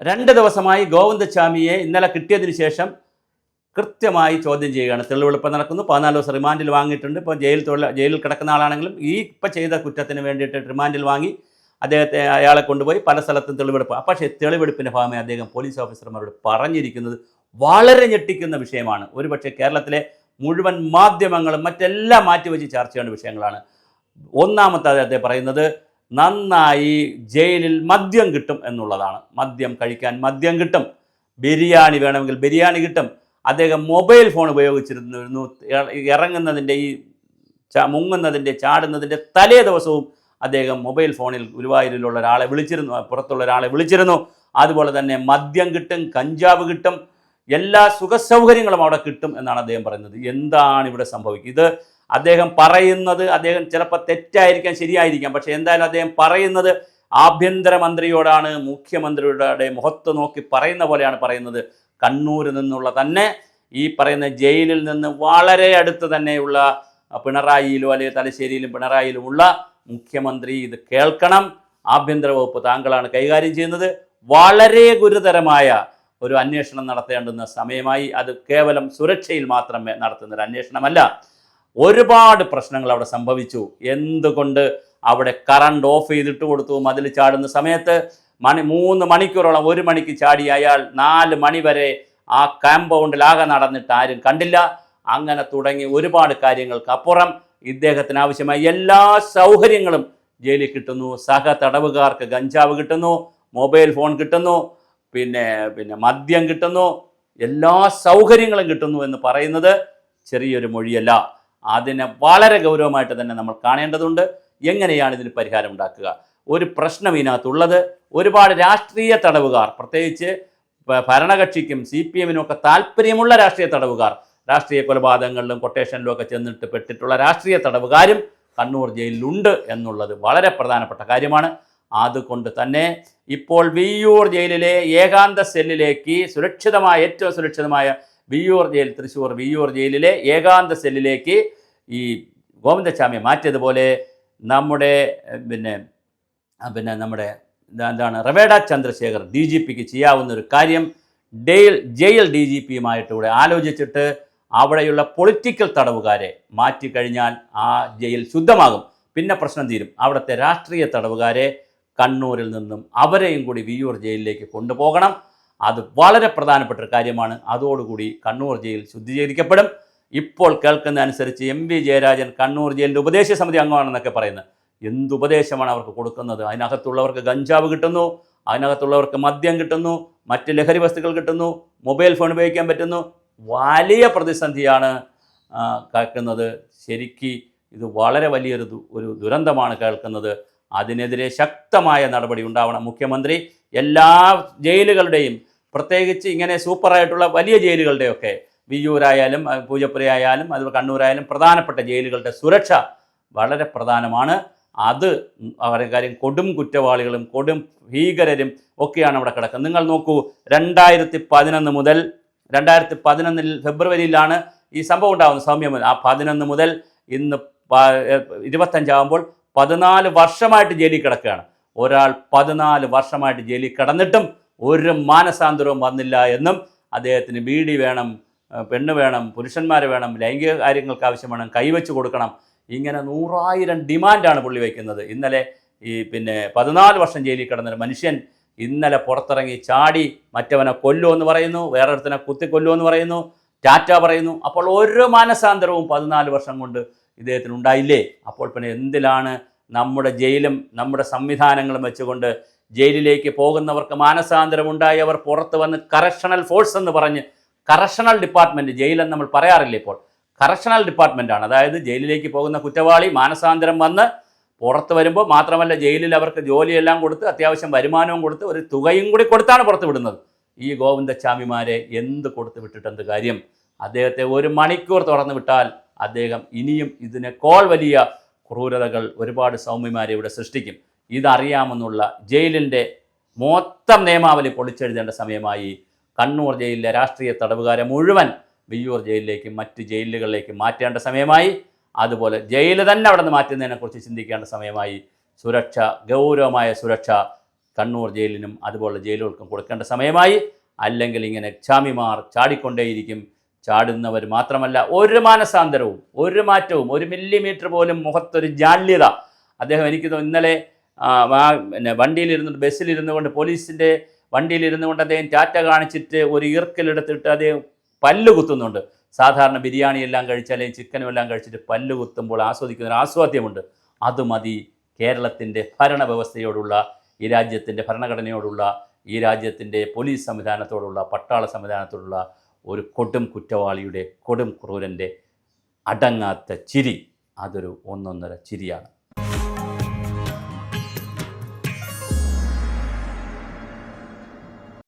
2 ദിവസമായി ഗോവിന്ദച്ചാമിയെ ഇന്നലെ കിട്ടിയതിന് ശേഷം കൃത്യമായി ചോദ്യം ചെയ്യുകയാണ്. തെളിവെടുപ്പ് നടക്കുന്നു. 14 ദിവസം റിമാൻഡിൽ വാങ്ങിയിട്ടുണ്ട്. ഇപ്പോൾ ജയിലിൽ കിടക്കുന്ന ആളാണെങ്കിലും ഇപ്പോൾ ചെയ്ത കുറ്റത്തിന് വേണ്ടിയിട്ട് റിമാൻഡിൽ വാങ്ങി അയാളെ കൊണ്ടുപോയി പല സ്ഥലത്തും തെളിവെടുപ്പ്. പക്ഷേ തെളിവെടുപ്പിൻ്റെ ഭാഗമായി അദ്ദേഹം പോലീസ് ഓഫീസർമാരോട് പറഞ്ഞിരിക്കുന്നത് വളരെ ഞെട്ടിക്കുന്ന വിഷയമാണ്. ഒരുപക്ഷെ കേരളത്തിലെ മുഴുവൻ മാധ്യമങ്ങളും മറ്റെല്ലാം മാറ്റിവെച്ച് ചർച്ച ചെയ്യേണ്ട വിഷയങ്ങളാണ്. ഒന്നാമത്തെ അദ്ദേഹം പറയുന്നത് നന്നായി ജയിലിൽ മദ്യം കിട്ടും എന്നുള്ളതാണ്. മദ്യം കഴിക്കാൻ മദ്യം കിട്ടും, ബിരിയാണി വേണമെങ്കിൽ ബിരിയാണി കിട്ടും. അദ്ദേഹം മൊബൈൽ ഫോൺ ഉപയോഗിച്ചിരുന്നു. ഇറങ്ങുന്നതിൻ്റെ മുങ്ങുന്നതിൻ്റെ ചാടുന്നതിൻ്റെ തലേ ദിവസവും അദ്ദേഹം മൊബൈൽ ഫോണിൽ ഗുരുവായൂരിലുള്ള ഒരാളെ വിളിച്ചിരുന്നു, പുറത്തുള്ള ഒരാളെ വിളിച്ചിരുന്നു. അതുപോലെ തന്നെ മദ്യം കിട്ടും, കഞ്ചാവ് കിട്ടും, എല്ലാ സുഖസൗകര്യങ്ങളും അവിടെ കിട്ടും എന്നാണ് അദ്ദേഹം പറയുന്നത്. എന്താണ് ഇവിടെ സംഭവിക്കുക? ഇത് അദ്ദേഹം പറയുന്നത്, അദ്ദേഹം ചിലപ്പോൾ തെറ്റായിരിക്കാം, ശരിയായിരിക്കാം, പക്ഷേ എന്തായാലും അദ്ദേഹം പറയുന്നത് ആഭ്യന്തരമന്ത്രിയോടാണ്, മുഖ്യമന്ത്രിയുടെ മുഖത്ത് നോക്കി പറയുന്ന പോലെയാണ് പറയുന്നത്. കണ്ണൂരിൽ നിന്നുള്ള തന്നെ ഈ പറയുന്ന ജയിലിൽ നിന്ന് വളരെ അടുത്ത് തന്നെയുള്ള പിണറായിയിലോ അല്ലെങ്കിൽ തലശ്ശേരിയിലും പിണറായിയിലുമുള്ള മുഖ്യമന്ത്രി ഇത് കേൾക്കണം. ആഭ്യന്തര വകുപ്പ് താങ്കളാണ് കൈകാര്യം ചെയ്യുന്നത്. വളരെ ഗുരുതരമായ ഒരു അന്വേഷണം നടത്തേണ്ടുന്ന സമയമായി. അത് കേവലം സുരക്ഷയിൽ മാത്രം നടത്തുന്നൊരു അന്വേഷണമല്ല. ഒരുപാട് പ്രശ്നങ്ങൾ അവിടെ സംഭവിച്ചു. എന്തുകൊണ്ട് അവിടെ കറണ്ട് ഓഫ് ചെയ്തിട്ട് കൊടുത്തു? മതിൽ ചാടുന്ന സമയത്ത് 3 മണിക്കൂറോളം, 1 മണിക്ക് ചാടി അയാൾ 4 മണി വരെ ആ കാമ്പൗണ്ടിലാകെ നടന്നിട്ട് ആരും കണ്ടില്ല. അങ്ങനെ തുടങ്ങി ഒരുപാട് കാര്യങ്ങൾക്ക് അപ്പുറം ഇദ്ദേഹത്തിന് ആവശ്യമായ എല്ലാ സൗകര്യങ്ങളും ജയിലിൽ കിട്ടുന്നു. സഹ തടവുകാർക്ക് ഗഞ്ചാവ് കിട്ടുന്നു, മൊബൈൽ ഫോൺ കിട്ടുന്നു, പിന്നെ മദ്യം കിട്ടുന്നു, എല്ലാ സൗകര്യങ്ങളും കിട്ടുന്നു എന്ന് പറയുന്നത് ചെറിയൊരു മൊഴിയല്ല. അതിനെ വളരെ ഗൗരവമായിട്ട് തന്നെ നമ്മൾ കാണേണ്ടതുണ്ട്. എങ്ങനെയാണ് ഇതിന് പരിഹാരം ഉണ്ടാക്കുക? ഒരു പ്രശ്നം ഇതിനകത്തുള്ളത്, ഒരുപാട് രാഷ്ട്രീയ തടവുകാർ, പ്രത്യേകിച്ച് ഭരണകക്ഷിക്കും CPM ഒക്കെ താല്പര്യമുള്ള രാഷ്ട്രീയ തടവുകാർ, രാഷ്ട്രീയ കൊലപാതകങ്ങളിലും കൊട്ടേഷനിലും ഒക്കെ ചെന്നിട്ട് പെട്ടിട്ടുള്ള രാഷ്ട്രീയ തടവുകാരും കണ്ണൂർ ജയിലിലുണ്ട് എന്നുള്ളത് വളരെ പ്രധാനപ്പെട്ട കാര്യമാണ്. അതുകൊണ്ട് തന്നെ ഇപ്പോൾ വിയ്യൂർ ജയിലിലെ ഏകാന്ത സെല്ലിലേക്ക് ഏറ്റവും സുരക്ഷിതമായ വിയ്യൂർ ജയിൽ, തൃശ്ശൂർ വിയ്യൂർ ജയിലിലെ ഏകാന്ത സെല്ലിലേക്ക് ഈ ഗോവിന്ദച്ചാമിയെ മാറ്റിയതുപോലെ നമ്മുടെ നമ്മുടെ റവേഡ ചന്ദ്രശേഖർ DGPക്ക് ചെയ്യാവുന്ന ഒരു കാര്യം, ജയിൽ DGPയുമായിട്ട് കൂടെ ആലോചിച്ചിട്ട് അവിടെയുള്ള പൊളിറ്റിക്കൽ തടവുകാരെ മാറ്റിക്കഴിഞ്ഞാൽ ആ ജയിൽ ശുദ്ധമാകും. പിന്നെ പ്രശ്നം തീരും. അവിടുത്തെ രാഷ്ട്രീയ തടവുകാരെ കണ്ണൂരിൽ നിന്നും അവരെയും കൂടി വിയ്യൂർ ജയിലിലേക്ക് കൊണ്ടുപോകണം. അത് വളരെ പ്രധാനപ്പെട്ട ഒരു കാര്യമാണ്. അതോടുകൂടി കണ്ണൂർ ജയിൽ ശുദ്ധീകരിക്കപ്പെടും. ഇപ്പോൾ കേൾക്കുന്ന അനുസരിച്ച് MV ജയരാജൻ കണ്ണൂർ ജയിലിൻ്റെ ഉപദേശ സമിതി അംഗമാണെന്നൊക്കെ പറയുന്നത്. എന്തുപദേശമാണ് അവർക്ക് കൊടുക്കുന്നത്? അതിനകത്തുള്ളവർക്ക് ഗഞ്ചാവ് കിട്ടുന്നു, അതിനകത്തുള്ളവർക്ക് മദ്യം കിട്ടുന്നു, മറ്റ് ലഹരി വസ്തുക്കൾ കിട്ടുന്നു, മൊബൈൽ ഫോൺ ഉപയോഗിക്കാൻ പറ്റുന്നു. വലിയ പ്രതിസന്ധിയാണ് കേൾക്കുന്നത്. ശരിക്ക് ഇത് വളരെ വലിയൊരു ദുരന്തമാണ് കേൾക്കുന്നത്. അതിനെതിരെ ശക്തമായ നടപടി ഉണ്ടാവണം. മുഖ്യമന്ത്രി എല്ലാ ജയിലുകളുടെയും, പ്രത്യേകിച്ച് ഇങ്ങനെ സൂപ്പറായിട്ടുള്ള വലിയ ജയിലുകളുടെയൊക്കെ, വിയ്യൂരായാലും പൂജപ്പുരയായാലും അതുപോലെ കണ്ണൂരായാലും പ്രധാനപ്പെട്ട ജയിലുകളുടെ സുരക്ഷ വളരെ പ്രധാനമാണ്. അത് അവരുടെ കാര്യം, കൊടും കുറ്റവാളികളും കൊടും ഭീകരരും ഒക്കെയാണ് അവിടെ കിടക്കുന്നത്. നിങ്ങൾ നോക്കൂ, 2011 മുതൽ 2011 ഫെബ്രുവരിയിലാണ് ഈ സംഭവം ഉണ്ടാകുന്നത്. സൗമ്യ, ആ 11 മുതൽ ഇന്ന് 25 ആകുമ്പോൾ 14 വർഷമായിട്ട് ജയിലിൽ കിടക്കുകയാണ്. ഒരാൾ 14 വർഷമായിട്ട് ജയിലിൽ കിടന്നിട്ടും ഒരു മാനസാന്തരവും വന്നില്ല എന്നും അദ്ദേഹത്തിന് ബീഡി വേണം, പെണ്ണ് വേണം, പുരുഷന്മാർ വേണം, ലൈംഗിക കാര്യങ്ങൾക്ക് ആവശ്യമാണ്, കൈവച്ച് കൊടുക്കണം, ഇങ്ങനെ 100,000 ഡിമാൻഡാണ് പുള്ളി വയ്ക്കുന്നത്. ഇന്നലെ 14 വർഷം ജയിലിൽ കിടന്നൊരു മനുഷ്യൻ ഇന്നലെ പുറത്തിറങ്ങി ചാടി മറ്റവനെ കൊല്ലുമെന്ന് പറയുന്നു, വേറൊരുത്തനെ കുത്തിക്കൊല്ലുമെന്ന് പറയുന്നു, ടാറ്റ പറയുന്നു. അപ്പോൾ ഒരു മാനസാന്തരവും 14 വർഷം കൊണ്ട് ഇദ്ദേഹത്തിന് ഉണ്ടായില്ലേ? അപ്പോൾ പിന്നെ എന്തിലാണ് നമ്മുടെ ജയിലും നമ്മുടെ സംവിധാനങ്ങളും വെച്ചുകൊണ്ട് ജയിലിലേക്ക് പോകുന്നവർക്ക് മാനസാന്തരം ഉണ്ടായി അവർ പുറത്ത് വന്ന് കറക്ഷണൽ ഫോഴ്സ് എന്ന് പറഞ്ഞ്, കറക്ഷണൽ ഡിപ്പാർട്ട്മെൻറ്റ്, ജയിലെന്ന് നമ്മൾ പറയാറില്ല, ഇപ്പോൾ കറക്ഷണൽ ഡിപ്പാർട്ട്മെൻറ്റാണ്. അതായത് ജയിലിലേക്ക് പോകുന്ന കുറ്റവാളി മാനസാന്തരം വന്ന് പുറത്ത് വരുമ്പോൾ മാത്രമല്ല, ജയിലിൽ അവർക്ക് ജോലിയെല്ലാം കൊടുത്ത് അത്യാവശ്യം വരുമാനവും കൊടുത്ത് ഒരു തുകയും കൂടി കൊടുത്താണ് പുറത്ത് വിടുന്നത്. ഈ ഗോവിന്ദച്ചാമിമാരെ എന്ത് കൊടുത്ത് വിട്ടിട്ടെന്ത് കാര്യം? അദ്ദേഹത്തെ 1 മണിക്കൂർ തുറന്നു വിട്ടാൽ അദ്ദേഹം ഇനിയും ഇതിനേക്കാൾ വലിയ ക്രൂരതകൾ ഒരുപാട് സൗമ്യമാരെ ഇവിടെ സൃഷ്ടിക്കും. ഇതറിയാമെന്നുള്ള ജയിലിൻ്റെ മൊത്തം നിയമാവലി പൊളിച്ചെഴുതേണ്ട സമയമായി. കണ്ണൂർ ജയിലിലെ രാഷ്ട്രീയ തടവുകാരെ മുഴുവൻ വിയ്യൂർ ജയിലിലേക്കും മറ്റ് ജയിലുകളിലേക്കും മാറ്റേണ്ട സമയമായി. അതുപോലെ ജയിൽ തന്നെ അവിടെ നിന്ന് മാറ്റുന്നതിനെക്കുറിച്ച് ചിന്തിക്കേണ്ട സമയമായി. സുരക്ഷ, ഗൗരവമായ സുരക്ഷ കണ്ണൂർ ജയിലിനും അതുപോലുള്ള ജയിലുകൾക്കും കൊടുക്കേണ്ട സമയമായി. അല്ലെങ്കിൽ ഇങ്ങനെ ക്ഷാമിമാർ ചാടിക്കൊണ്ടേയിരിക്കും. ചാടുന്നവർ മാത്രമല്ല, ഒരു മാനസാന്തരവും ഒരു മാറ്റവും, ഒരു മില്ലിമീറ്റർ പോലും മുഖത്തൊരു ജാള്യത. അദ്ദേഹം എനിക്ക് ഇന്നലെ പിന്നെ വണ്ടിയിലിരുന്ന് ബസ്സിലിരുന്നു കൊണ്ട്, പോലീസിൻ്റെ വണ്ടിയിലിരുന്നു കൊണ്ട് അദ്ദേഹം ടാറ്റ കാണിച്ചിട്ട് ഒരു ഈർക്കലെടുത്തിട്ട് അദ്ദേഹം പല്ല് കുത്തുന്നുണ്ട്. സാധാരണ ബിരിയാണി എല്ലാം കഴിച്ച് അല്ലെങ്കിൽ ചിക്കനും എല്ലാം കഴിച്ചിട്ട് പല്ല് കുത്തുമ്പോൾ ആസ്വദിക്കുന്ന ഒരു ആസ്വാദ്യമുണ്ട്. അത് മതി കേരളത്തിൻ്റെ ഭരണവ്യവസ്ഥയോടുള്ള, ഈ രാജ്യത്തിൻ്റെ ഭരണഘടനയോടുള്ള, ഈ രാജ്യത്തിൻ്റെ പോലീസ് സംവിധാനത്തോടുള്ള, പട്ടാള സംവിധാനത്തോടുള്ള ഒരു കൊടും കുറ്റവാളിയുടെ, കൊടും ക്രൂരൻ്റെ അടങ്ങാത്ത ചിരി. അതൊരു ഒന്നൊന്നര ചിരിയാണ്.